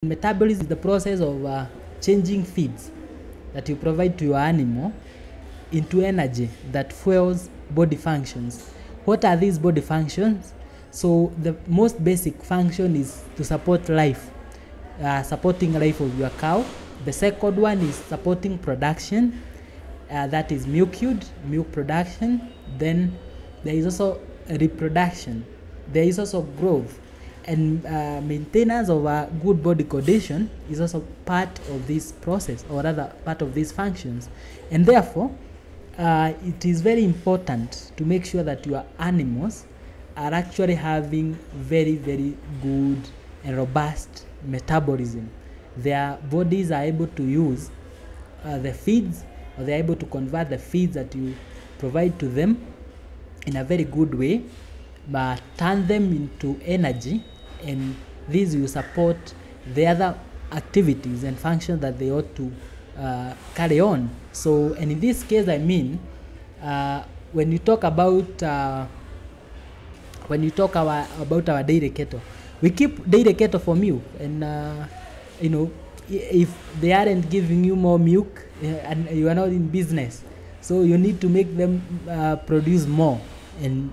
Metabolism is the process of changing feeds that you provide to your animal into energy that fuels body functions. What are these body functions? So the most basic function is to support life, supporting life of your cow. The second one is supporting production, that is milk production. Then there is also reproduction. There is also growth, and maintenance of a good body condition is also part of this process, or rather part of these functions. And therefore it is very important to make sure that your animals are actually having very good and robust metabolism. Their bodies are able to use the feeds, or they're able to convert the feeds that you provide to them in a very good way, but turn them into energy, and these will support the other activities and functions that they ought to carry on. So, and in this case, I mean, when you talk about about our dairy cattle, we keep dairy cattle for milk, and you know, if they aren't giving you more milk, and you are not in business, so you need to make them produce more. And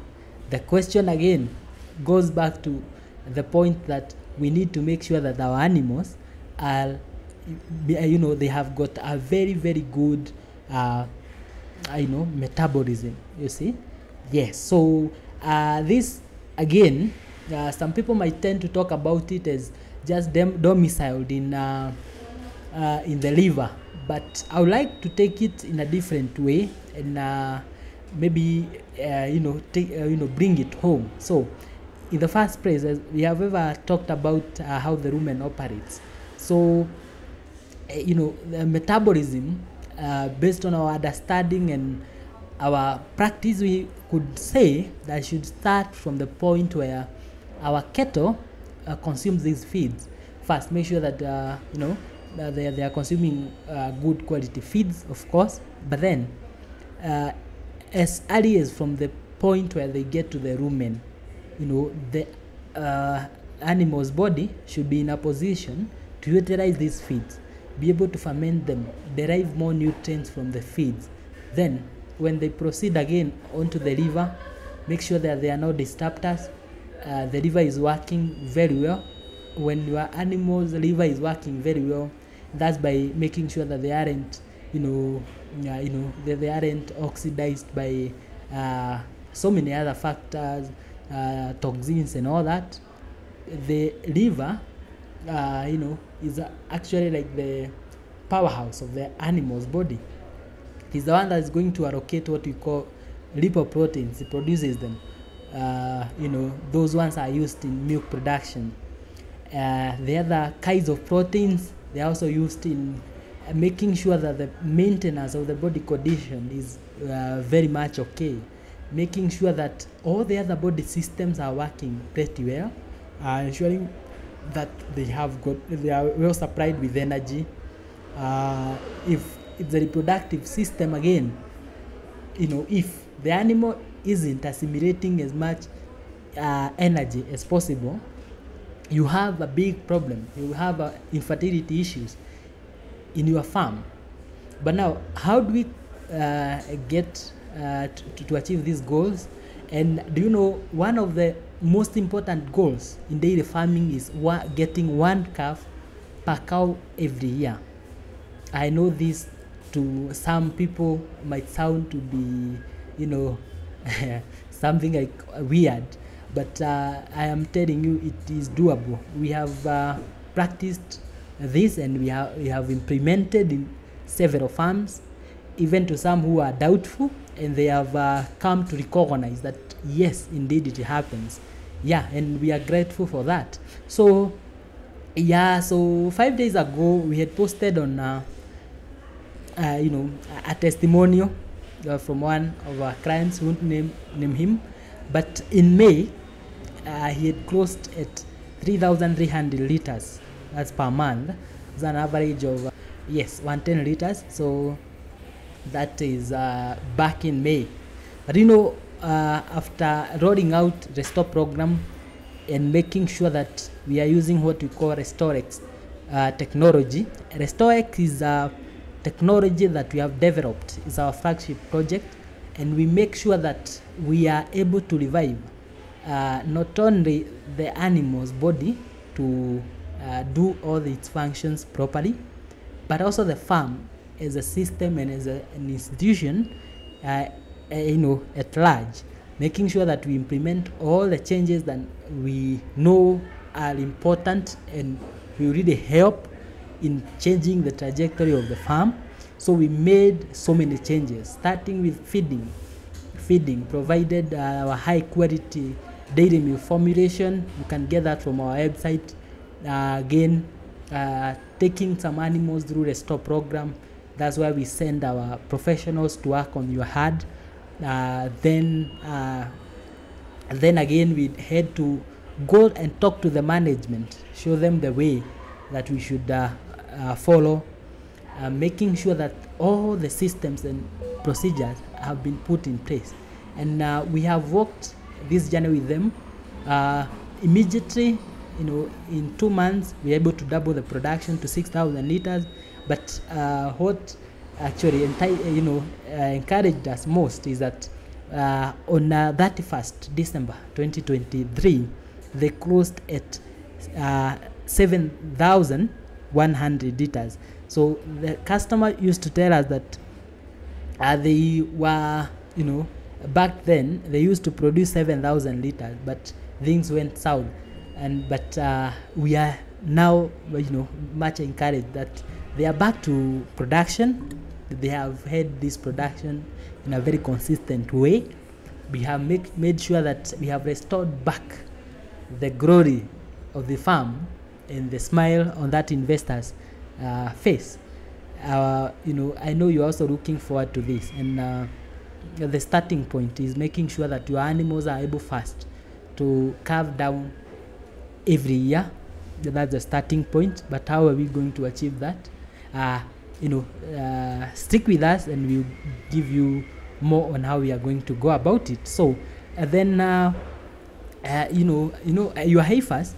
the question again goes back to the point that we need to make sure that our animals are, they have got a very good metabolism, you see. Yes. So this again, some people might tend to talk about it as just them domiciled in the liver, but I would like to take it in a different way, and maybe bring it home. So in the first place, we have ever talked about how the rumen operates. So the metabolism, based on our understanding and our practice, we could say that should start from the point where our cattle consumes these feeds. First, make sure that they are consuming good quality feeds, of course, but then as early as from the point where they get to the rumen, the animal's body should be in a position to utilize these feeds, be able to ferment them, derive more nutrients from the feeds. Then when they proceed again onto the liver, make sure that there are no disruptors. The liver is working very well. When your animal's liver is working very well, that's by making sure that they aren't they aren't oxidized by so many other factors, toxins and all that. The liver is actually like the powerhouse of the animal's body. It is the one that is going to allocate what we call lipoproteins. It produces them. Those ones are used in milk production. The other kinds of proteins, they are also used in making sure that the maintenance of the body condition is very much okay, making sure that all the other body systems are working pretty well, ensuring that they are well supplied with energy. If the reproductive system again, if the animal isn't assimilating as much energy as possible, you have a big problem. You have infertility issues in your farm. But now, how do we get to achieve these goals? And do you know, one of the most important goals in dairy farming is getting one calf per cow every year. I know this to some people might sound to be something like weird, but I am telling you it is doable. We have practiced this, and we have implemented in several farms, even to some who are doubtful, and they have come to recognize that yes, indeed it happens. Yeah, and we are grateful for that. So so 5 days ago we had posted on a testimonial from one of our clients, who won't name him, but in May he had closed at 3,300 liters. That's per month. It's an average of 110 liters. So that is back in May. But after rolling out the Restore program and making sure that we are using what we call Restorex technology. RestoreX is a technology that we have developed. It's our flagship project, and we make sure that we are able to revive not only the animal's body to do all its functions properly, but also the farm as a system and as an institution, at large, making sure that we implement all the changes that we know are important and will really help in changing the trajectory of the farm. So we made so many changes, starting with feeding, provided our high quality dairy milk formulation. You can get that from our website. Taking some animals through the Restore program. That's why we send our professionals to work on your herd. Then again, we had to go and talk to the management, show them the way that we should follow, making sure that all the systems and procedures have been put in place. And we have worked this journey with them. Immediately, in 2 months, we were able to double the production to 6,000 liters. But what actually encouraged us most is that on 31st December 2023, they closed at 7,100 liters. So the customer used to tell us that they were, back then they used to produce 7,000 liters, but things went south. But we are now, much encouraged that they are back to production. They have had this production in a very consistent way. We have made sure that we have restored back the glory of the farm and the smile on that investor's face. I know you're also looking forward to this, and the starting point is making sure that your animals are able first to calve down every year. That's the starting point. But how are we going to achieve that? Stick with us and we'll give you more on how we are going to go about it. So your heifers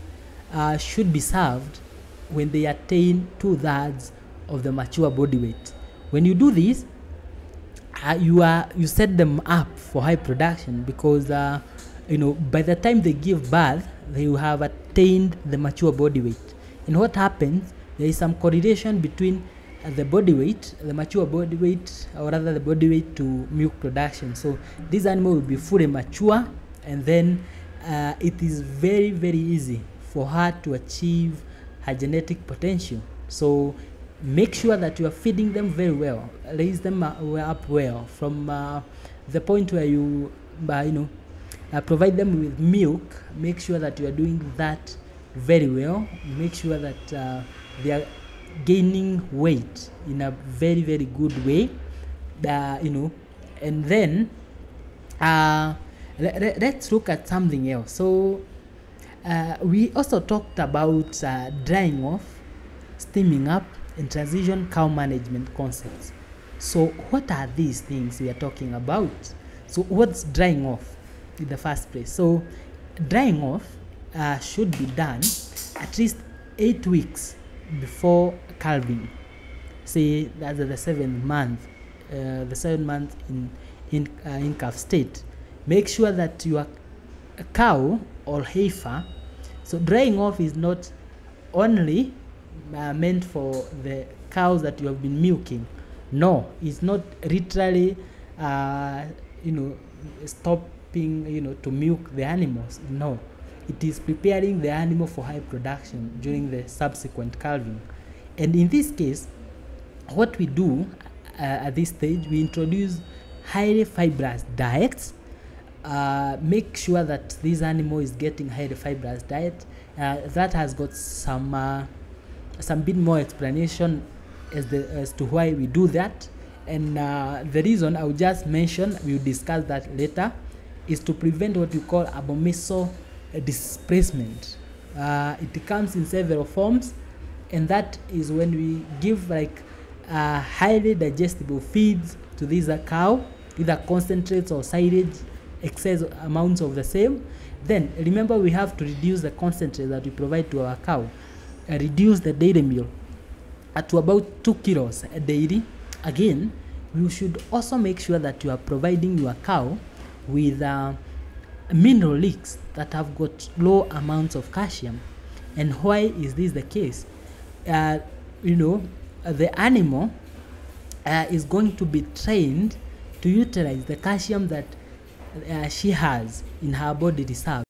should be served when they attain 2/3 of the mature body weight. When you do this, you set them up for high production, because by the time they give birth, they will have attained the mature body weight. And what happens, there is some correlation between the body weight, the mature body weight, or rather the body weight to milk production. So this animal will be fully mature, and then it is very, very easy for her to achieve her genetic potential. So make sure that you are feeding them very well, raise them up well from the point where you provide them with milk. Make sure that you are doing that very well. Make sure that they are gaining weight in a very, very good way, and then let's look at something else. So we also talked about drying off, steaming up, and transition cow management concepts. So what are these things we are talking about? So what's drying off in the first place? So drying off should be done at least 8 weeks before calving. Say that's the 7th month, in calf state. Make sure that your cow or heifer. So drying off is not only meant for the cows that you have been milking. No, it's not literally stopping to milk the animals. No, it is preparing the animal for high production during the subsequent calving. And in this case, what we do at this stage, we introduce highly fibrous diets. Make sure that this animal is getting highly fibrous diet. That has got some bit more explanation as to why we do that. And the reason I will just mention, we'll discuss that later, is to prevent what we call abomasal displacement. It comes in several forms, and that is when we give highly digestible feeds to this cow, either concentrates or silage, excess amounts of the same. Then remember, we have to reduce the concentrate that we provide to our cow. reduce the dairy meal to about 2 kilos daily. Again, you should also make sure that you are providing your cow with mineral leaks that have got low amounts of calcium. And why is this the case? The animal is going to be trained to utilize the calcium that she has in her body reserve.